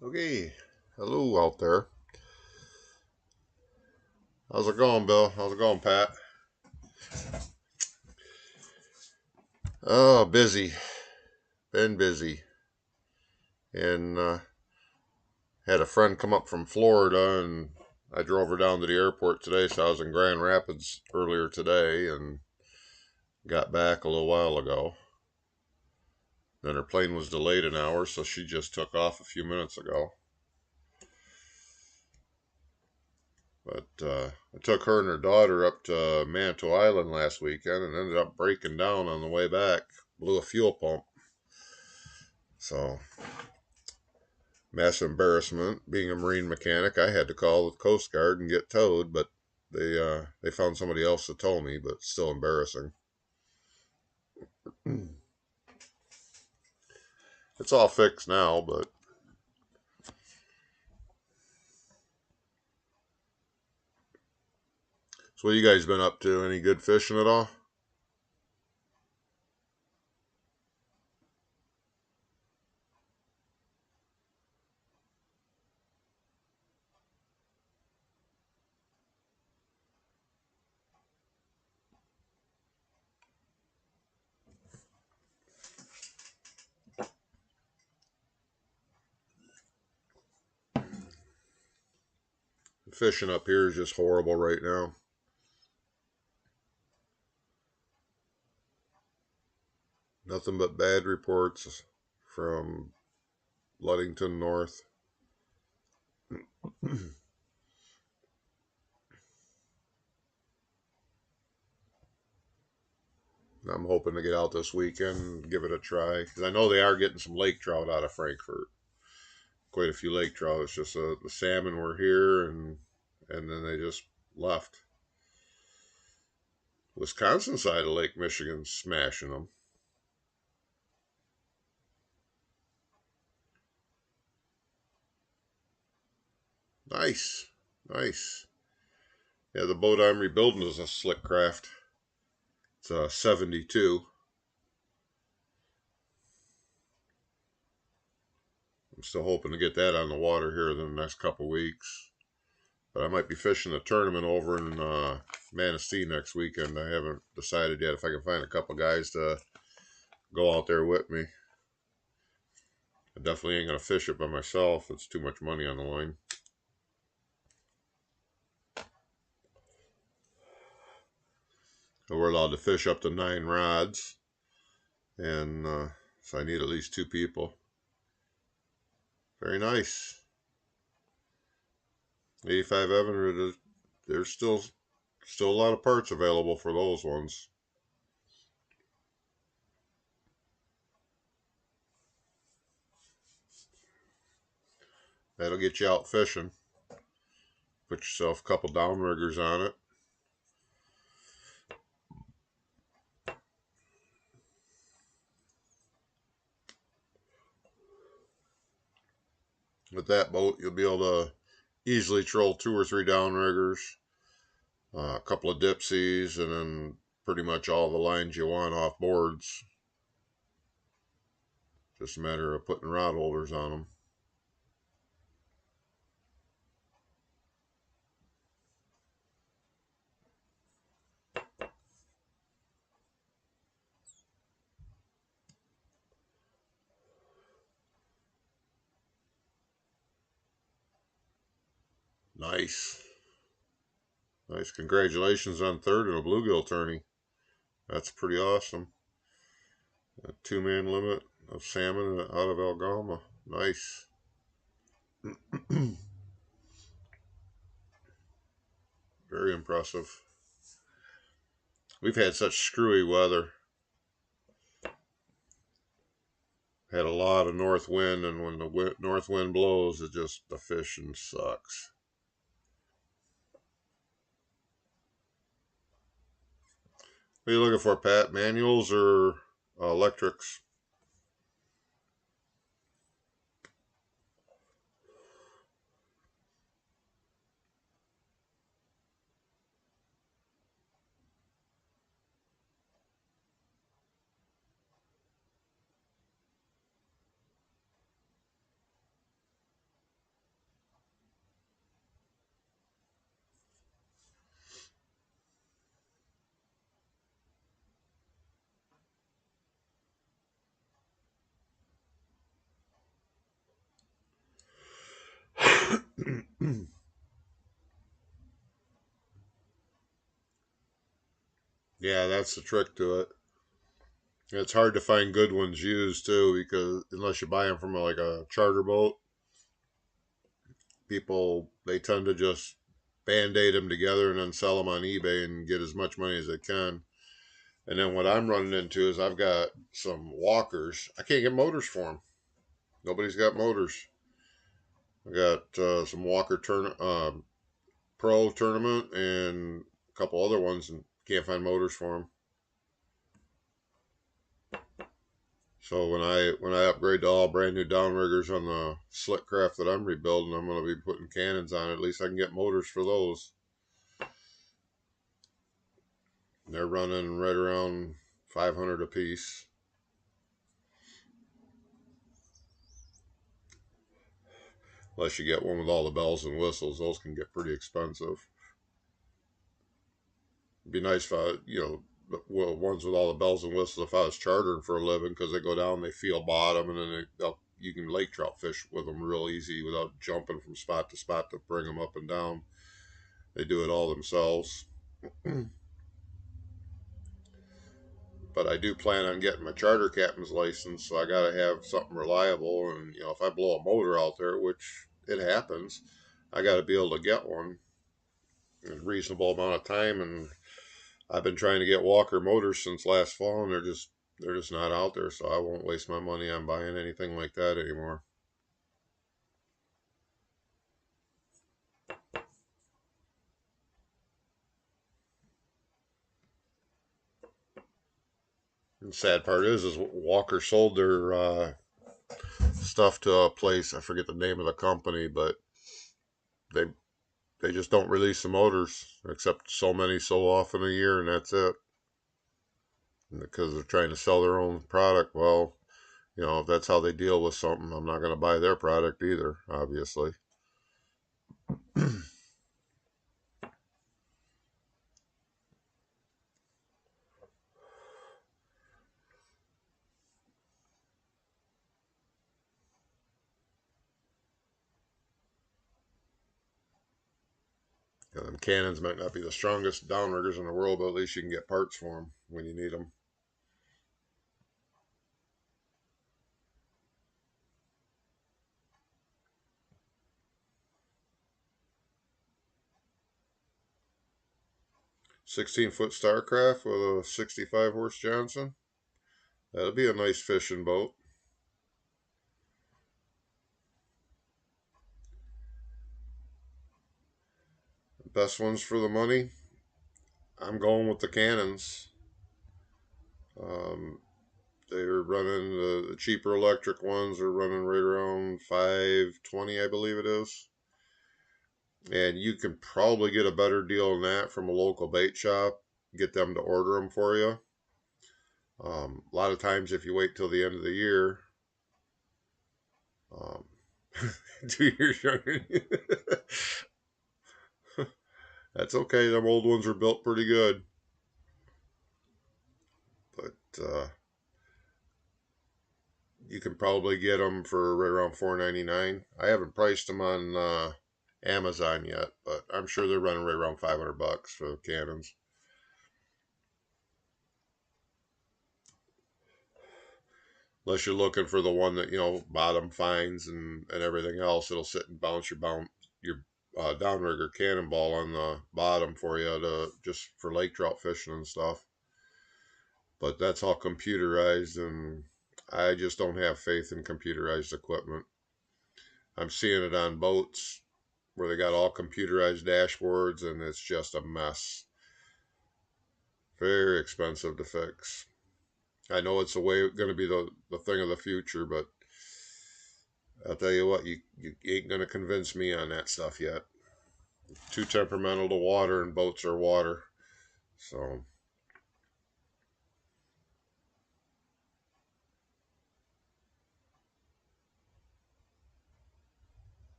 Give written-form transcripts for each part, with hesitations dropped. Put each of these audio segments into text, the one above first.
Okay, hello out there. How's it going, Bill? How's it going, Pat? Oh, busy. Been busy. And had a friend come up from Florida, and I drove her down to the airport today, so I was in Grand Rapids earlier today and got back a little while ago. Then her plane was delayed an hour, so she just took off a few minutes ago. But I took her and her daughter up to Mantle Island last weekend and ended up breaking down on the way back. Blew a fuel pump. So mass embarrassment. Being a marine mechanic, I had to call the Coast Guard and get towed, but they found somebody else to tow me, but still embarrassing. It's all fixed now, but so what you guys been up to? Any good fishing at all? Fishing up here is just horrible right now. Nothing but bad reports from Ludington North. I'm hoping to get out this weekend and give it a try because I know they are getting some lake trout out of Frankfort. Quite a few lake trout. It's just the salmon were here and then they just left. Wisconsin side of Lake Michigan smashing them. Nice, nice. Yeah, the boat I'm rebuilding is a slick craft. It's a 72. I'm still hoping to get that on the water here in the next couple weeks. But I might be fishing a tournament over in Manistee next weekend. I haven't decided yet if I can find a couple guys to go out there with me. I definitely ain't gonna fish it by myself. It's too much money on the line. So we're allowed to fish up to 9 rods, and so I need at least two people. Very nice. 85 Evan, there's still a lot of parts available for those ones. That'll get you out fishing. Put yourself a couple downriggers on it. With that boat, you'll be able to easily troll 2 or 3 downriggers, a couple of dipsies, and then pretty much all the lines you want off boards. Just a matter of putting rod holders on them. Nice. Nice. Congratulations on third in a bluegill tourney. That's pretty awesome. A 2-man limit of salmon out of Algoma. Nice. Very impressive. We've had such screwy weather. Had a lot of north wind, and when the north wind blows, the fishing sucks. What are you looking for, Pat? Manuals or electrics? Yeah, that's the trick to it. It's hard to find good ones used too, because unless you buy them from like a charter boat, people they tend to just band-aid them together and then sell them on eBay and get as much money as they can. And then what I'm running into is I've got some walkers. I can't get motors for them. Nobody's got motors. I got some Walker Pro tournament and a couple other ones, and can't find motors for them. So when I upgrade to all brand new downriggers on the slick craft that I'm rebuilding, I'm going to be putting cannons on it. At least I can get motors for those. They're running right around 500 a piece. Unless you get one with all the bells and whistles, those can get pretty expensive. It'd be nice if well, ones with all the bells and whistles if I was chartering for a living, because they go down, they feel bottom, and then you can lake trout fish with them real easy without jumping from spot to spot to bring them up and down. They do it all themselves. But I do plan on getting my charter captain's license, so I got to have something reliable. And if I blow a motor out there, which it happens, I got to be able to get one in a reasonable amount of time. And I've been trying to get Walker motors since last fall, and they're just not out there. So I won't waste my money on buying anything like that anymore. And the sad part is Walker sold their stuff to a place, I forget the name of the company, but they they just don't release the motors except so many so often a year, and that's it. Because they're trying to sell their own product. Well, if that's how they deal with something, I'm not going to buy their product either, obviously. Them cannons might not be the strongest downriggers in the world, but at least you can get parts for them when you need them. 16-foot Starcraft with a 65 horse Johnson. That'll be a nice fishing boat. Best ones for the money, I'm going with the cannons. Um, they're running the cheaper electric ones are running right around 520, I believe it is. And you can probably get a better deal than that from a local bait shop. Get them to order them for you. A lot of times, if you wait till the end of the year, um, 2 years younger, that's okay. Them old ones are built pretty good, but you can probably get them for right around $4.99. I haven't priced them on Amazon yet, but I'm sure they're running right around $500 for the cannons. Unless you're looking for the one that bottom fines and everything else, it'll sit and bounce your downrigger cannonball on the bottom for you to just for lake trout fishing and stuff. But that's all computerized, and I just don't have faith in computerized equipment. I'm seeing it on boats where they got all computerized dashboards, and it's just a mess. Very expensive to fix. I know it's going to be the thing of the future, but I'll tell you what, you ain't going to convince me on that stuff yet. Too temperamental to water, and boats are water. So,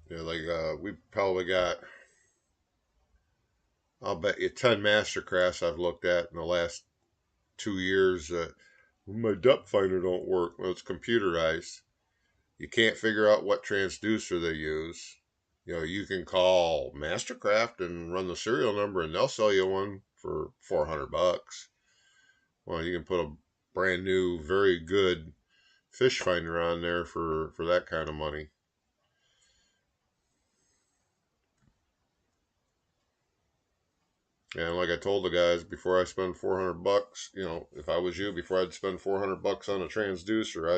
yeah, like we probably got, I'll bet you 10 mastercrafts I've looked at in the last 2 years. My depth finder don't work. Well, it's computerized. You can't figure out what transducer they use. You can call Mastercraft and run the serial number, and they'll sell you one for $400. Well, you can put a brand new, very good fish finder on there for that kind of money. And like I told the guys, before I spend $400, if I was you, before I'd spend $400 on a transducer,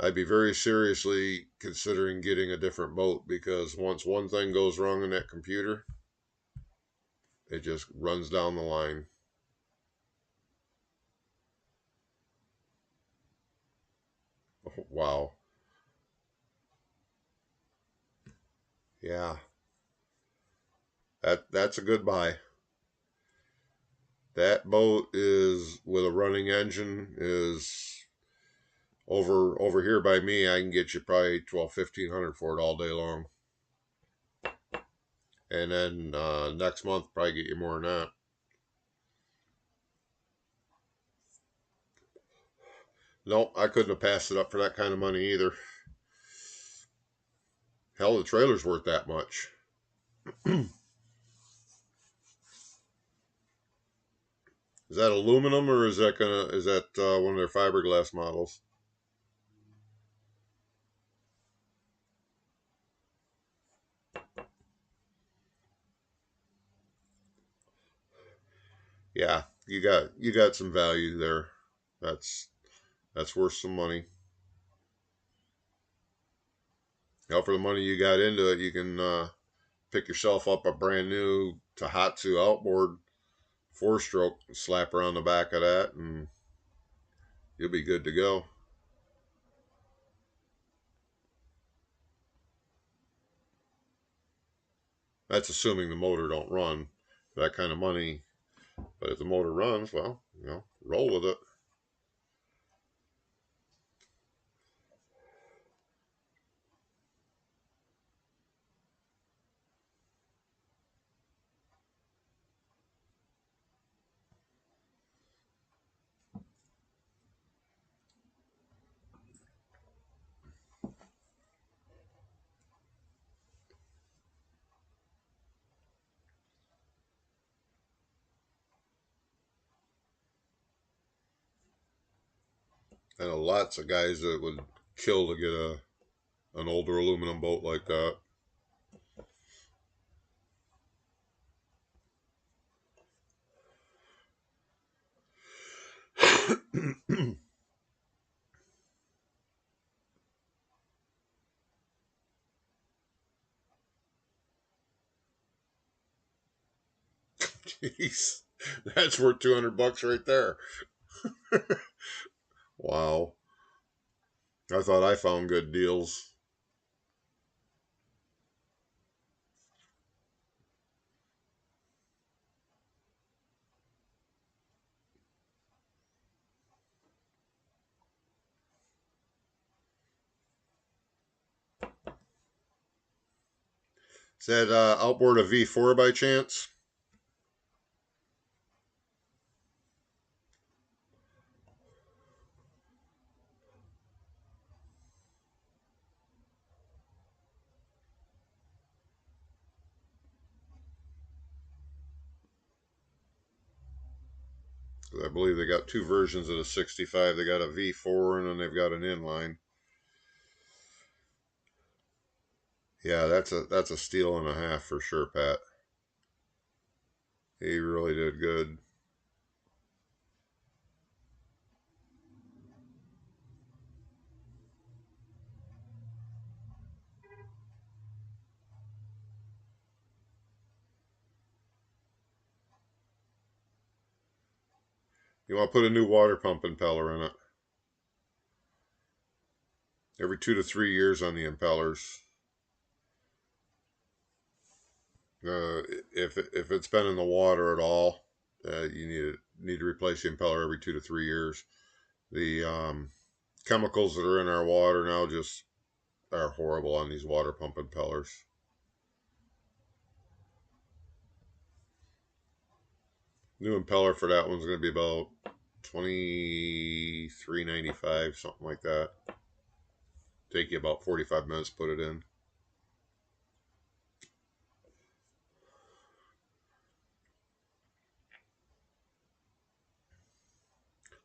I'd be very seriously considering getting a different boat, because once one thing goes wrong in that computer, it just runs down the line. Wow. Yeah. That's a good buy. That boat is with a running engine is over here by me. I can get you probably 1,200-1,500 for it all day long. And then next month probably get you more than that. No, I couldn't have passed it up for that kind of money either. Hell, the trailer's worth that much. Is that aluminum, or is that one of their fiberglass models? Yeah, you got some value there. That's that's worth some money. For the money you got into it, you can pick yourself up a brand new Tohatsu outboard 4-stroke, slap around the back of that, and you'll be good to go. That's assuming the motor don't run. That kind of money. But if the motor runs, well, roll with it. I know lots of guys that would kill to get an older aluminum boat like that. Jeez, that's worth $200 right there. Wow, I thought I found good deals. Is that outboard a V4 by chance? I believe they got two versions of the 65. They got a V4 and then they've got an inline. Yeah, that's a steal and a half for sure, Pat. He really did good. You want to put a new water pump impeller in it every 2 to 3 years on the impellers. If it's been in the water at all, you need to replace the impeller every 2 to 3 years. The chemicals that are in our water now just are horrible on these water pump impellers. New impeller for that one's going to be about $23.95, something like that. Take you about 45 minutes to put it in.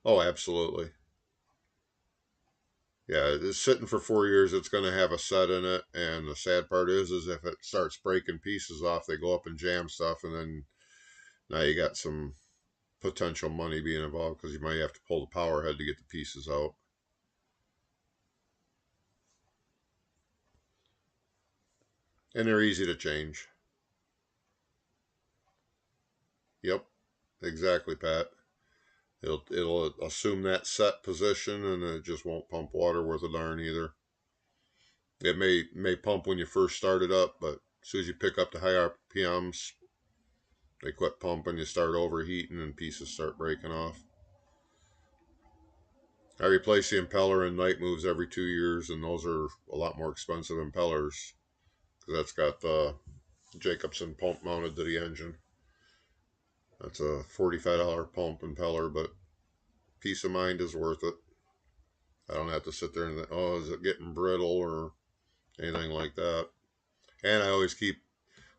Oh, absolutely. Yeah, it's sitting for 4 years. It's going to have a set in it, and the sad part is if it starts breaking pieces off, they go up and jam stuff, and then now you got some potential money being involved because you might have to pull the power head to get the pieces out. And they're easy to change. Yep, exactly, Pat. It'll assume that set position, and it just won't pump water worth a darn either. It may pump when you first start it up, but as soon as you pick up the high RPMs, they quit pumping. You start overheating, and pieces start breaking off. I replace the impeller and night moves every 2 years, and those are a lot more expensive impellers because that's got the Jacobsen pump mounted to the engine. That's a $45 pump impeller, but peace of mind is worth it. I don't have to sit there and think, oh, is it getting brittle or anything like that. And I always keep,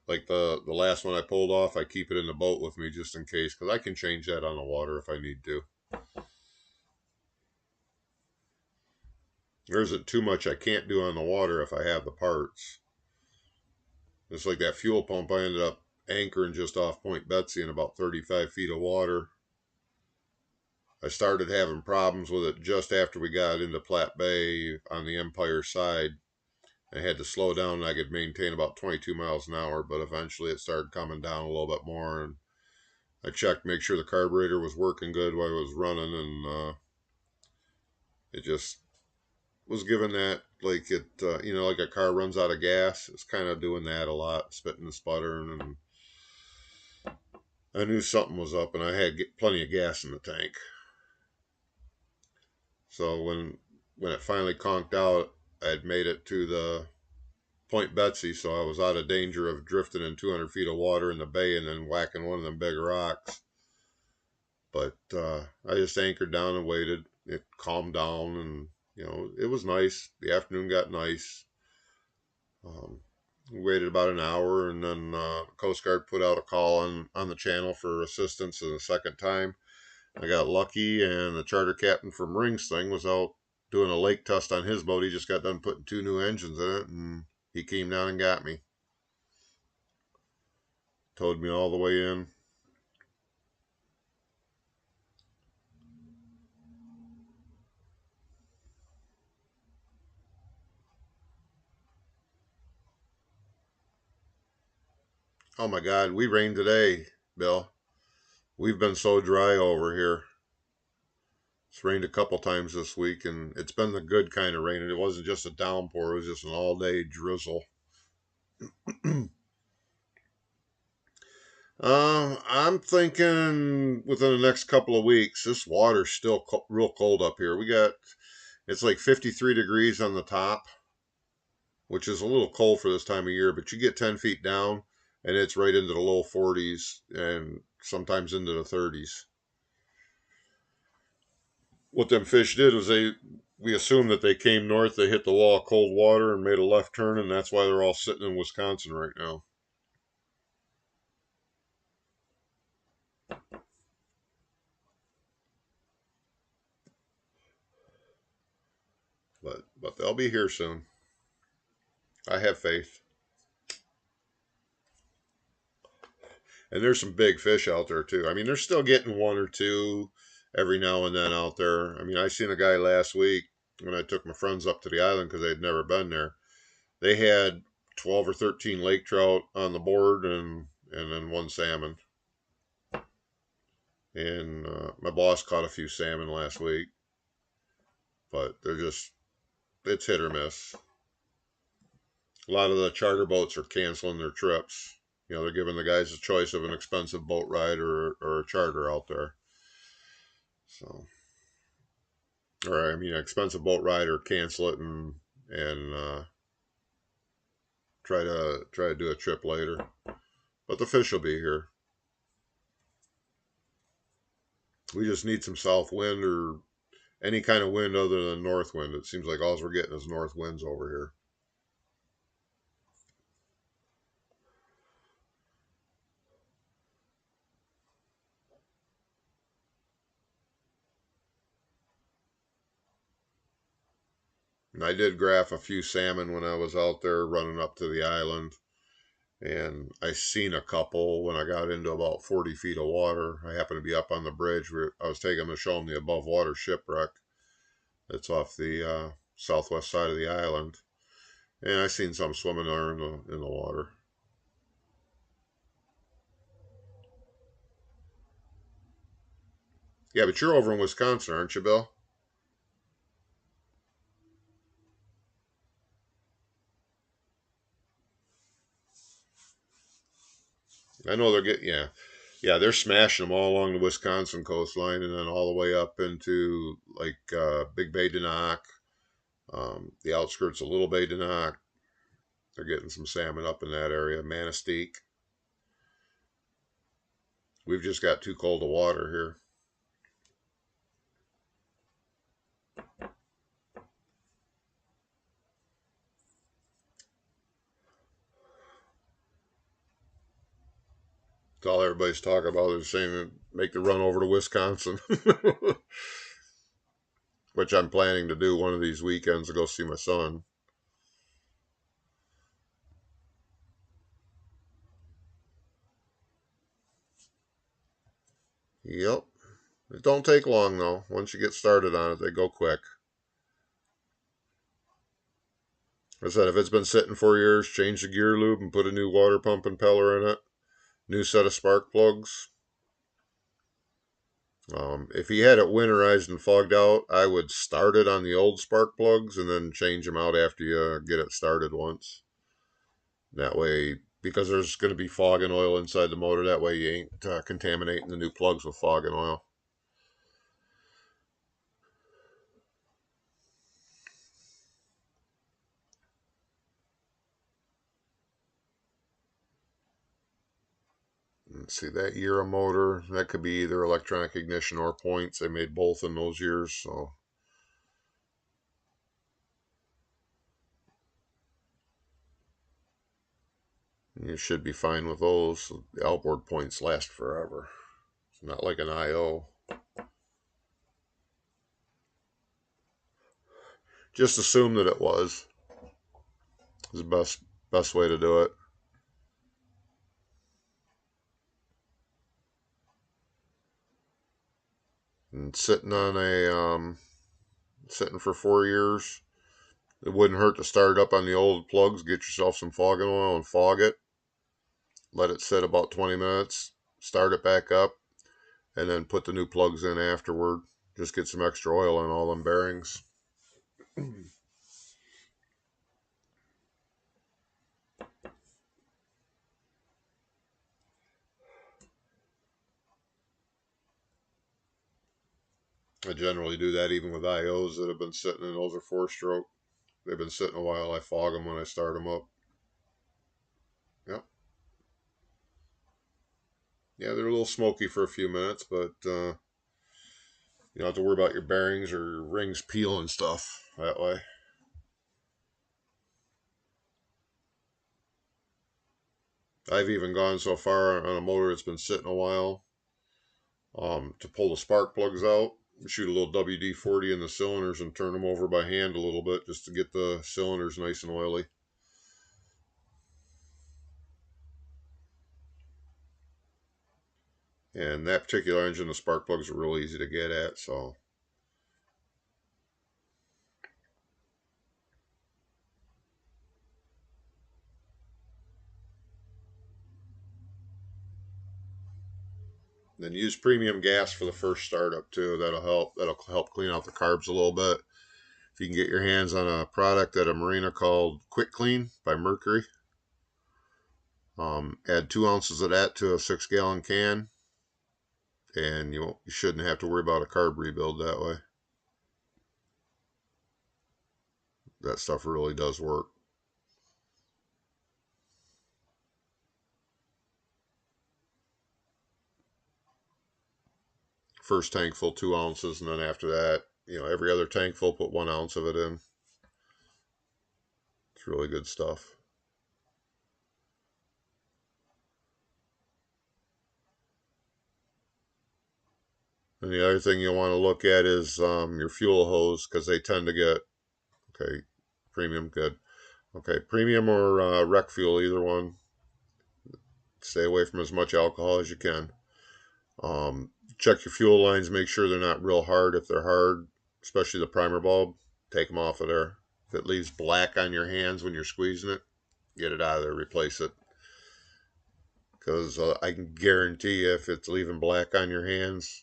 like the last one I pulled off, I keep it in the boat with me just in case, because I can change that on the water if I need to. There isn't too much I can't do on the water if I have the parts. It's like that fuel pump, I ended up anchoring just off Point Betsy in about 35 feet of water. I started having problems with it just after we got into Platte Bay on the Empire side. I had to slow down and I could maintain about 22 miles an hour, but eventually it started coming down a little bit more. And I checked, make sure the carburetor was working good while I was running, and it just was giving that, like it, like a car runs out of gas. It's kind of doing that a lot, spitting and sputtering, and I knew something was up, and I had plenty of gas in the tank. So when it finally conked out, I had made it to the Point Betsy, so I was out of danger of drifting in 200 feet of water in the bay and then whacking one of them big rocks. But I just anchored down and waited. It calmed down, and it was nice. The afternoon got nice. We waited about an hour, and then Coast Guard put out a call on the channel for assistance the second time. I got lucky, and the charter captain from Rings Thing was out doing a lake test on his boat. He just got done putting 2 new engines in it, and he came down and got me. Towed me all the way in. Oh my God, we rained today, Bill. We've been so dry over here. It's rained a couple times this week, and it's been the good kind of rain. And it wasn't just a downpour; it was just an all-day drizzle. I'm thinking within the next couple of weeks. This water's still real cold up here. It's like 53 degrees on the top, which is a little cold for this time of year. But you get 10 feet down, and it's right into the low 40s and sometimes into the 30s. What them fish did was we assumed that they came north, they hit the wall of cold water and made a left turn, and that's why they're all sitting in Wisconsin right now. But they'll be here soon. I have faith. And there's some big fish out there too. I mean, they're still getting one or two every now and then out there. I mean, I seen a guy last week when I took my friends up to the island because they'd never been there. They had 12 or 13 lake trout on the board and then one salmon. And my boss caught a few salmon last week, but it's hit or miss. A lot of the charter boats are canceling their trips. They're giving the guys a choice of an expensive boat ride or a charter out there. So, or I mean, an expensive boat ride or cancel it and try to do a trip later. But the fish will be here. We just need some south wind or any kind of wind other than north wind. It seems like all we're getting is north winds over here. And I did graph a few salmon when I was out there running up to the island. And I seen a couple when I got into about 40 feet of water. I happened to be up on the bridge where I was taking them to show them the above water shipwreck that's off the southwest side of the island. And I seen some swimming there in the water. Yeah, but you're over in Wisconsin, aren't you, Bill? I know they're getting, yeah. Yeah, they're smashing them all along the Wisconsin coastline and then all the way up into like Big Bay Denac, the outskirts of Little Bay Denac. They're getting some salmon up in that area, Manistee. We've just got too cold of water here. That's all everybody's talking about is saying make the run over to Wisconsin, which I'm planning to do one of these weekends to go see my son. Yep. It don't take long though. Once you get started on it, they go quick. I said if it's been sitting 4 years, change the gear lube and put a new water pump impeller in it. New set of spark plugs. If he had it winterized and fogged out, I would start it on the old spark plugs and then change them out after you get it started once. That way, because there's going to be fog and oil inside the motor, that way you ain't contaminating the new plugs with fog and oil. Let's see, that Era motor, that could be either electronic ignition or points. They made both in those years, so you should be fine with those. The outboard points last forever. It's not like an IO. Just assume that it was. Is the best way to do it. And sitting for 4 years, it wouldn't hurt to start up on the old plugs, get yourself some fogging oil and fog it. Let it sit about 20 minutes, start it back up, and then put the new plugs in afterward. Just get some extra oil in all them bearings. I generally do that even with IOs that have been sitting, and those are 4-stroke. They've been sitting a while. I fog them when I start them up. Yep. Yeah, they're a little smoky for a few minutes, but you don't have to worry about your bearings or rings peeling stuff that way. I've even gone so far on a motor that's been sitting a while to pull the spark plugs out, shoot a little WD-40 in the cylinders and turn them over by hand a little bit just to get the cylinders nice and oily. And that particular engine, the spark plugs are real easy to get at, so then use premium gas for the first startup too. That'll help clean out the carbs a little bit. If you can get your hands on a product at a marina called Quick Clean by Mercury, add 2 ounces of that to a 6-gallon can, and you shouldn't have to worry about a carb rebuild that way. That stuff really does work. first tank full 2 ounces, and then after that, every other tank full, put 1 ounce of it in. It's really good stuff. And the other thing you want to look at is your fuel hose, because they tend to get, okay, premium, good. Okay, premium or rec fuel, either one. Stay away from as much alcohol as you can. Check your fuel lines, make sure they're not real hard. If they're hard, especially the primer bulb, take them off of there. If it leaves black on your hands when you're squeezing it, get it out of there, replace it. Because I can guarantee you, if it's leaving black on your hands,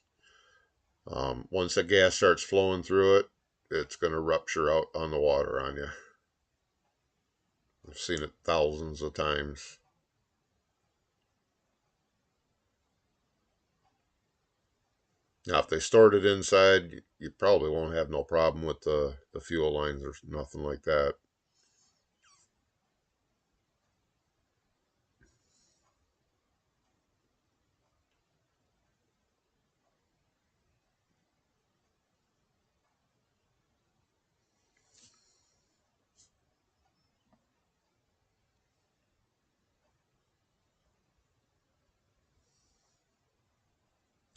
once the gas starts flowing through it, it's going to rupture out on the water on you. I've seen it thousands of times. Now, if they stored it inside, you probably won't have no problem with the fuel lines or nothing like that.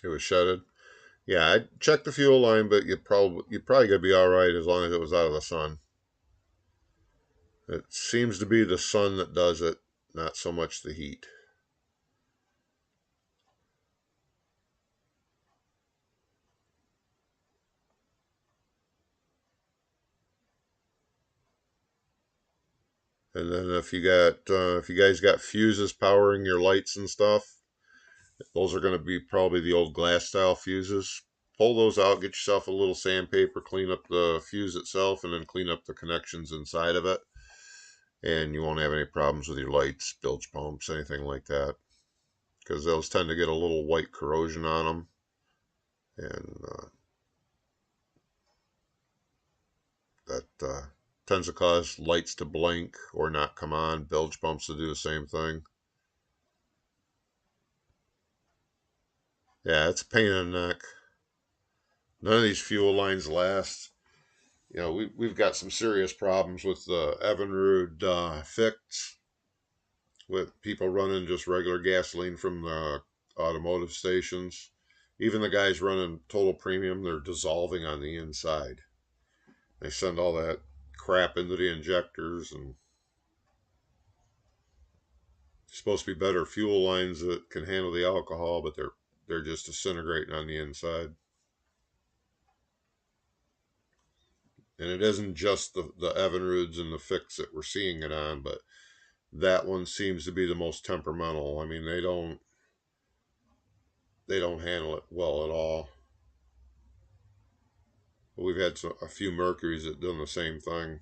It was shutted. Yeah, I'd check the fuel line, but you're probably gonna be all right as long as it was out of the sun. It seems to be the sun that does it, not so much the heat. And then if you guys got fuses powering your lights and stuff, those are going to be probably the old glass style fuses. Pull those out, get yourself a little sandpaper, clean up the fuse itself, and then clean up the connections inside of it. And you won't have any problems with your lights, bilge pumps, anything like that. Because those tend to get a little white corrosion on them. And that tends to cause lights to blink or not come on. Bilge pumps to do the same thing. Yeah, it's a pain in the neck. None of these fuel lines last. We've got some serious problems with the Evinrude fix, with people running just regular gasoline from the automotive stations. Even the guys running total premium, they're dissolving on the inside. They send all that crap into the injectors, and it's supposed to be better fuel lines that can handle the alcohol, but they're just disintegrating on the inside. And it isn't just the Evinrudes and the fix that we're seeing it on, but that one seems to be the most temperamental. I mean, they don't handle it well at all. But we've had a few Mercuries that done the same thing.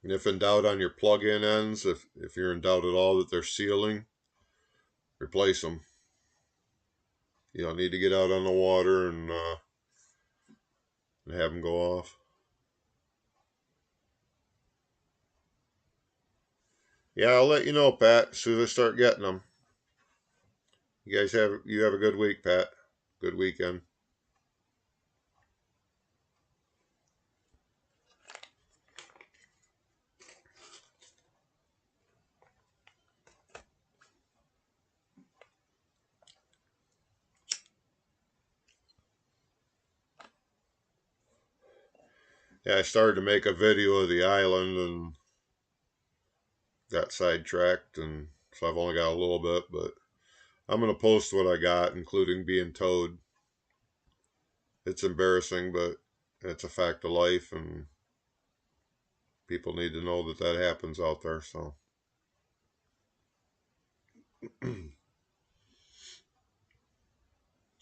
And if in doubt on your plug-in ends, if you're in doubt at all that they're sealing, replace them. You don't need to get out on the water and have them go off. Yeah, I'll let you know, Pat, as soon as I start getting them. You guys have a good week, Pat. Good weekend. Yeah, I started to make a video of the island and got sidetracked, and so I've only got a little bit, but I'm going to post what I got, including being towed. It's embarrassing, but it's a fact of life, and people need to know that that happens out there. So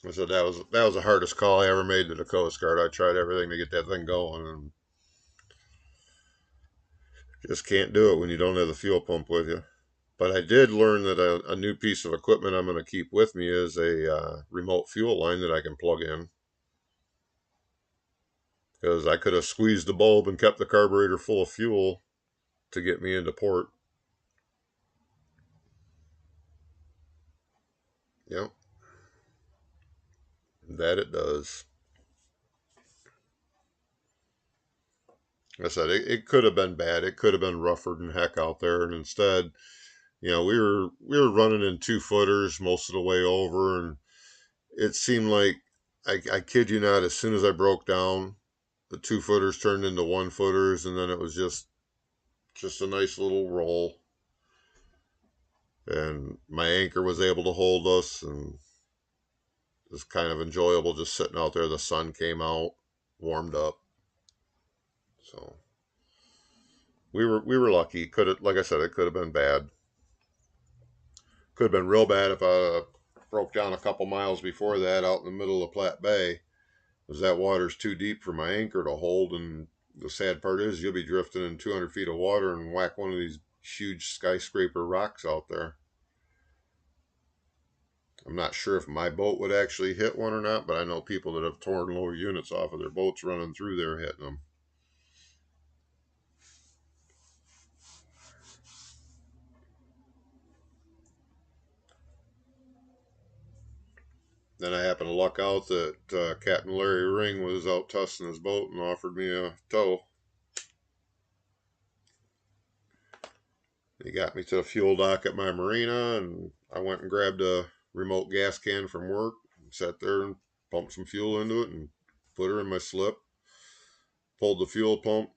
I said that was the hardest call I ever made to the Coast Guard. I tried everything to get that thing going, and just can't do it when you don't have the fuel pump with you. But I did learn that a new piece of equipment I'm going to keep with me is a remote fuel line that I can plug in. Because I could have squeezed the bulb and kept the carburetor full of fuel to get me into port. Yep, that it does. Like I said, it could have been bad. It could have been rougher than heck out there, and instead, we were running in 2 footers most of the way over, and it seemed like I kid you not, as soon as I broke down, the 2 footers turned into 1 footers, and then it was just a nice little roll, and my anchor was able to hold us, and it was kind of enjoyable just sitting out there. The sun came out, warmed up, so we were lucky. Could have, like I said, it could have been bad. Could have been real bad if I broke down a couple miles before that out in the middle of Platte Bay, because that water's too deep for my anchor to hold. And the sad part is you'll be drifting in 200 feet of water and whack one of these huge skyscraper rocks out there. I'm not sure if my boat would actually hit one or not, but I know people that have torn lower units off of their boats running through there hitting them. Then I happened to luck out that Captain Larry Ring was out tussing his boat and offered me a tow. He got me to the fuel dock at my marina, and I went and grabbed a remote gas can from work, and sat there and pumped some fuel into it and put her in my slip. Pulled the fuel pump,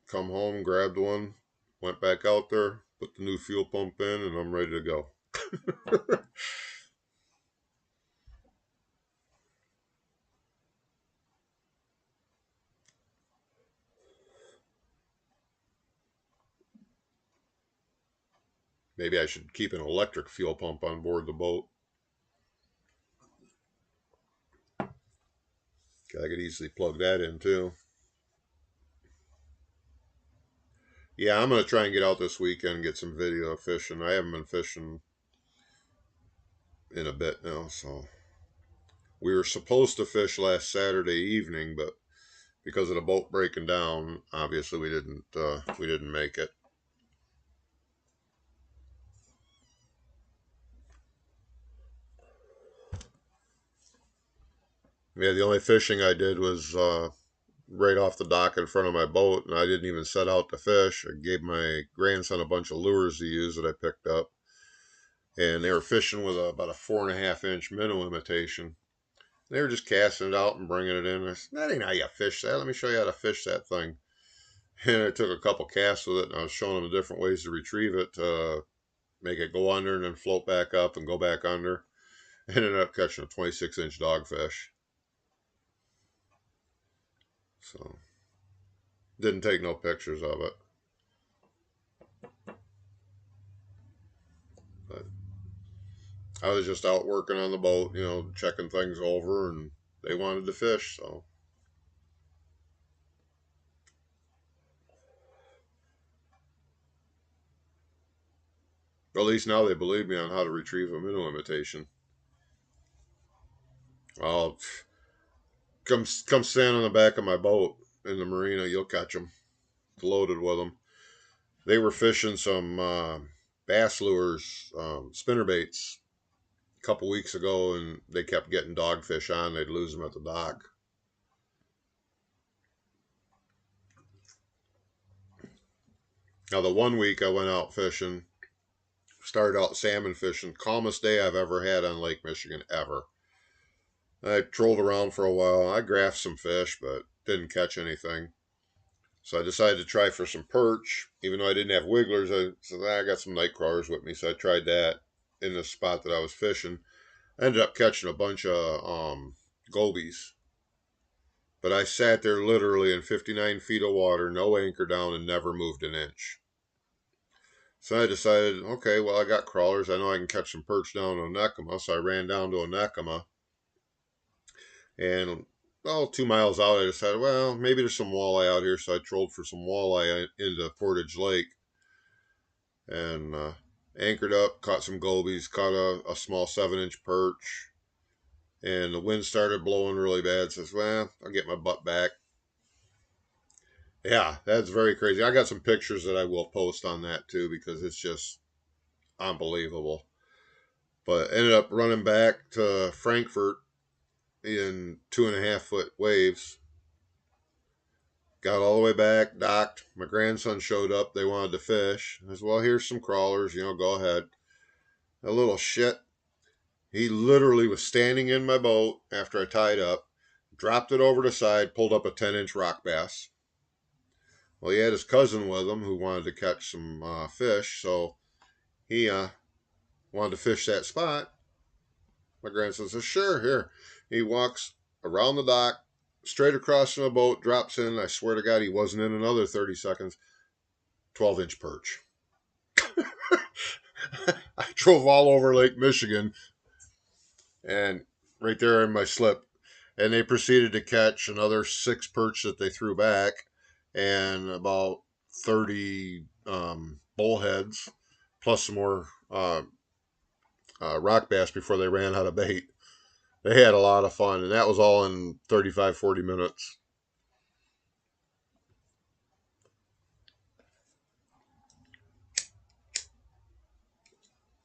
come home, grabbed one, went back out there, put the new fuel pump in, and I'm ready to go. Maybe I should keep an electric fuel pump on board the boat. I could easily plug that in too. Yeah, I'm going to try and get out this weekend and get some video of fishing. I haven't been fishing in a bit now, so we were supposed to fish last Saturday evening, but because of the boat breaking down, obviously we didn't make it. Yeah, the only fishing I did was right off the dock in front of my boat, and I didn't even set out to fish. I gave my grandson a bunch of lures to use that I picked up, and they were fishing with about a 4.5 inch minnow imitation. They were just casting it out and bringing it in. I said, "That ain't how you fish that. Let me show you how to fish that thing." And I took a couple casts with it, and I was showing them the different ways to retrieve it, to make it go under and then float back up and go back under. I ended up catching a 26-inch dogfish. So, didn't take no pictures of it. But I was just out working on the boat, checking things over, and they wanted to fish, so. At least now they believe me on how to retrieve a minnow imitation. I'll come stand on the back of my boat in the marina. You'll catch them. Loaded with them. They were fishing some bass lures, spinner baits, a couple weeks ago, and they kept getting dogfish on. They'd lose them at the dock. Now, the one week I went out fishing, started out salmon fishing, calmest day I've ever had on Lake Michigan, ever. I trolled around for a while. I graphed some fish, but didn't catch anything. So I decided to try for some perch. Even though I didn't have wigglers, I said, I got some night crawlers with me. So I tried that in the spot that I was fishing. I ended up catching a bunch of gobies. But I sat there literally in 59 feet of water, no anchor down, and never moved an inch. So I decided, okay, well, I got crawlers. I know I can catch some perch down on Onekama. So I ran down to Onekama. And, well, 2 miles out, I decided, well, maybe there's some walleye out here. So I trolled for some walleye into Portage Lake. And Anchored up, caught some gobies, caught a small 7-inch perch, and the wind started blowing really bad. Says, well, I'll get my butt back. Yeah, that's very crazy. I got some pictures that I will post on that too because it's just unbelievable. But ended up running back to Frankfurt in 2.5 foot waves. Got all the way back, docked. My grandson showed up. They wanted to fish. I said, well, here's some crawlers. Go ahead. A little shit. He literally was standing in my boat after I tied up, dropped it over the side, pulled up a 10-inch rock bass. Well, he had his cousin with him who wanted to catch some fish, so he wanted to fish that spot. My grandson says, sure, here. He walks around the dock, straight across from the boat, drops in. I swear to God, he wasn't in another 30 seconds. 12-inch perch. I drove all over Lake Michigan and right there in my slip. And they proceeded to catch another 6 perch that they threw back and about 30 bullheads, plus some more rock bass before they ran out of bait. They had a lot of fun, and that was all in 35, 40 minutes.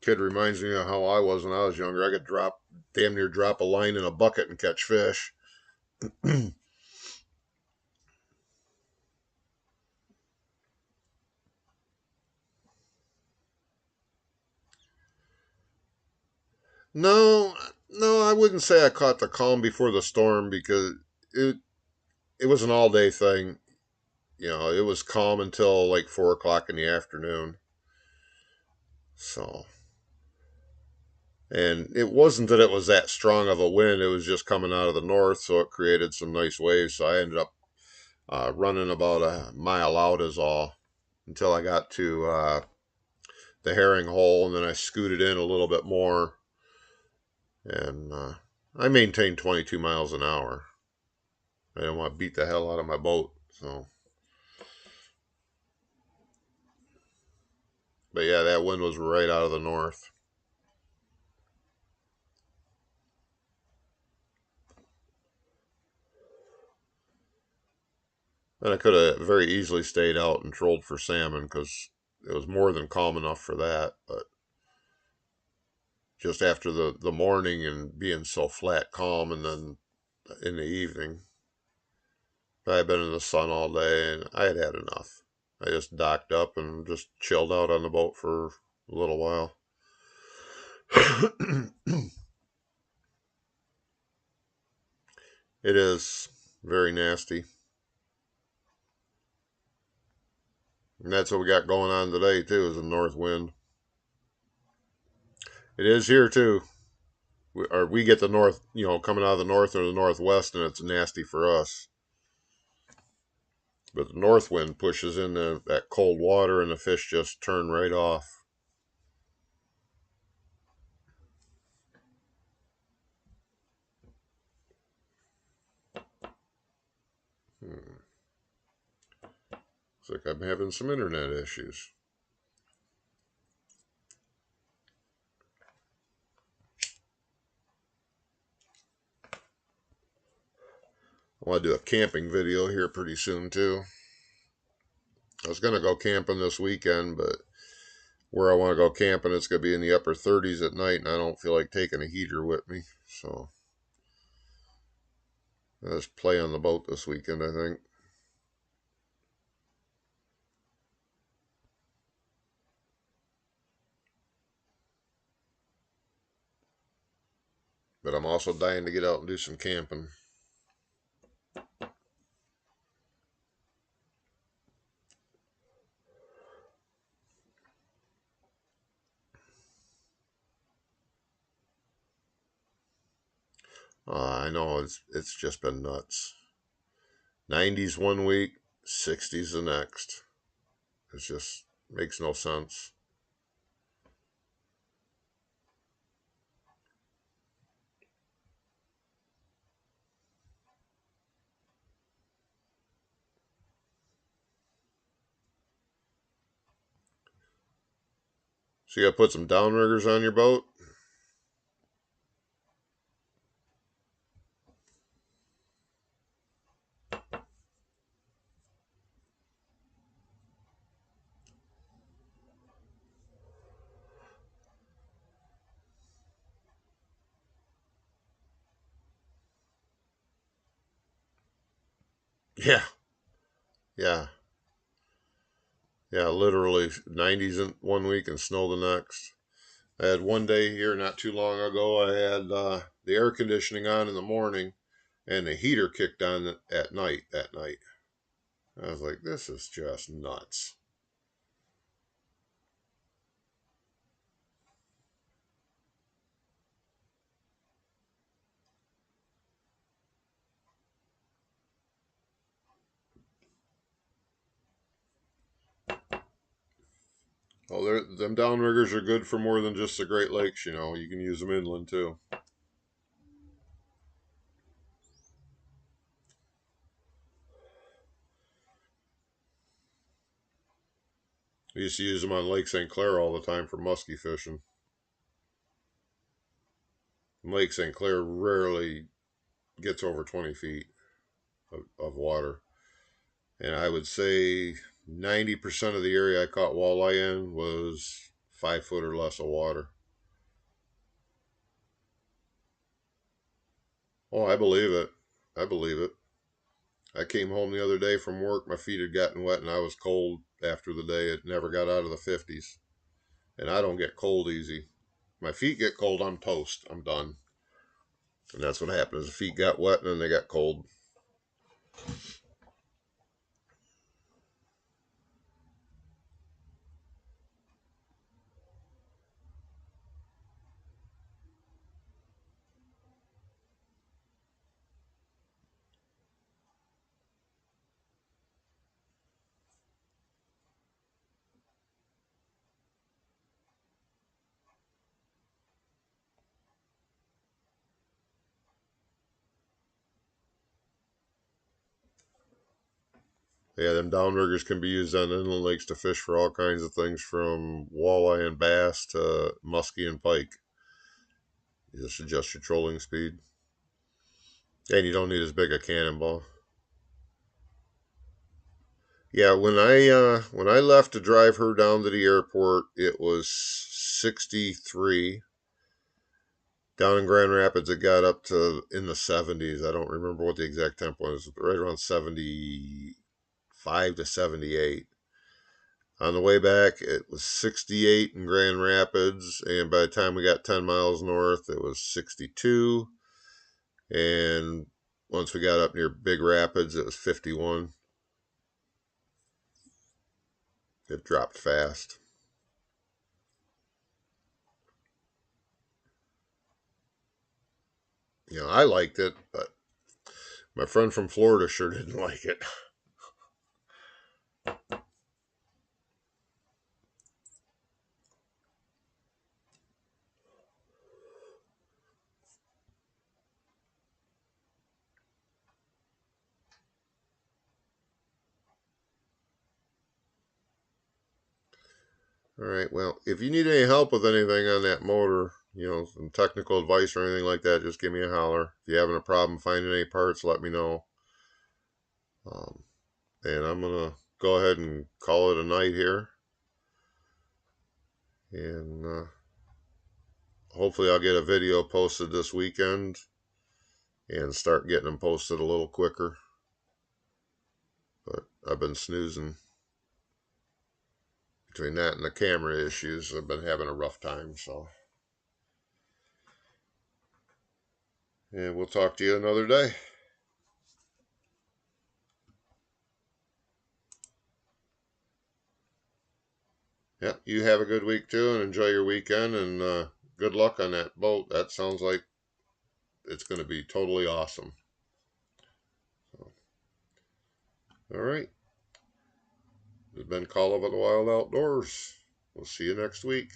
Kid reminds me of how I was when I was younger. I could damn near drop a line in a bucket and catch fish. No, no, I wouldn't say I caught the calm before the storm because it it was an all day thing. It was calm until like 4 o'clock in the afternoon. So, and it wasn't that it was that strong of a wind. It was just coming out of the north, so it created some nice waves. So I ended up running about a mile out is all until I got to the herring hole, and then I scooted in a little bit more, and I maintained 22 miles an hour. I didn't want to beat the hell out of my boat, so. But yeah, that wind was right out of the north. And I could have very easily stayed out and trolled for salmon because it was more than calm enough for that. But just after the morning and being so flat calm, and then in the evening, I had been in the sun all day and I had had enough. I just docked up and just chilled out on the boat for a little while. It is very nasty. And that's what we got going on today, too, is a north wind. It is here, too. We get the north, coming out of the north or the northwest, and it's nasty for us. But the north wind pushes in that cold water, and the fish just turn right off. Hmm. Looks like I'm having some internet issues. I want to do a camping video here pretty soon, too. I was going to go camping this weekend, but where I want to go camping, it's going to be in the upper 30s at night, and I don't feel like taking a heater with me. So I'll just play on the boat this weekend, I think. But I'm also dying to get out and do some camping. I know it's just been nuts. 90s one week, 60s the next. It just makes no sense. So you got to put some downriggers on your boat? Yeah. Yeah. Yeah, literally 90s in one week and snow the next. I had one day here not too long ago, I had the air conditioning on in the morning and the heater kicked on at night that night. I was like, this is just nuts. Oh, them downriggers are good for more than just the Great Lakes, you know. You can use them inland too. I used to use them on Lake St. Clair all the time for muskie fishing. Lake St. Clair rarely gets over 20 feet of water. And I would say 90% of the area I caught walleye in was 5 foot or less of water. Oh, I believe it. I believe it. I came home the other day from work. My feet had gotten wet and I was cold after the day. It never got out of the 50s. And I don't get cold easy. My feet get cold, I'm toast. I'm done. And that's what happened. Is the feet got wet and then they got cold. Yeah, them downriggers can be used on inland lakes to fish for all kinds of things from walleye and bass to muskie and pike. You just adjust your trolling speed. And you don't need as big a cannonball. Yeah, when I left to drive her down to the airport, it was 63. Down in Grand Rapids, it got up to in the 70s. I don't remember what the exact temp was, but right around 75 to 78. On the way back, it was 68 in Grand Rapids, and by the time we got 10 miles north, it was 62. And once we got up near Big Rapids, it was 51. It dropped fast. You know, I liked it, but my friend from Florida sure didn't like it. All right, well, if you need any help with anything on that motor, you know, some technical advice or anything like that, just give me a holler. If you're having a problem finding any parts, let me know. Um, and I'm going to go ahead and call it a night here. And hopefully I'll get a video posted this weekend and start getting them posted a little quicker. But I've been snoozing. Between that and the camera issues, I've been having a rough time, so. And we'll talk to you another day. Yeah, you have a good week too, and enjoy your weekend, and good luck on that boat. That sounds like it's going to be totally awesome. So, all right. This has been Call of the Wild Outdoors. We'll see you next week.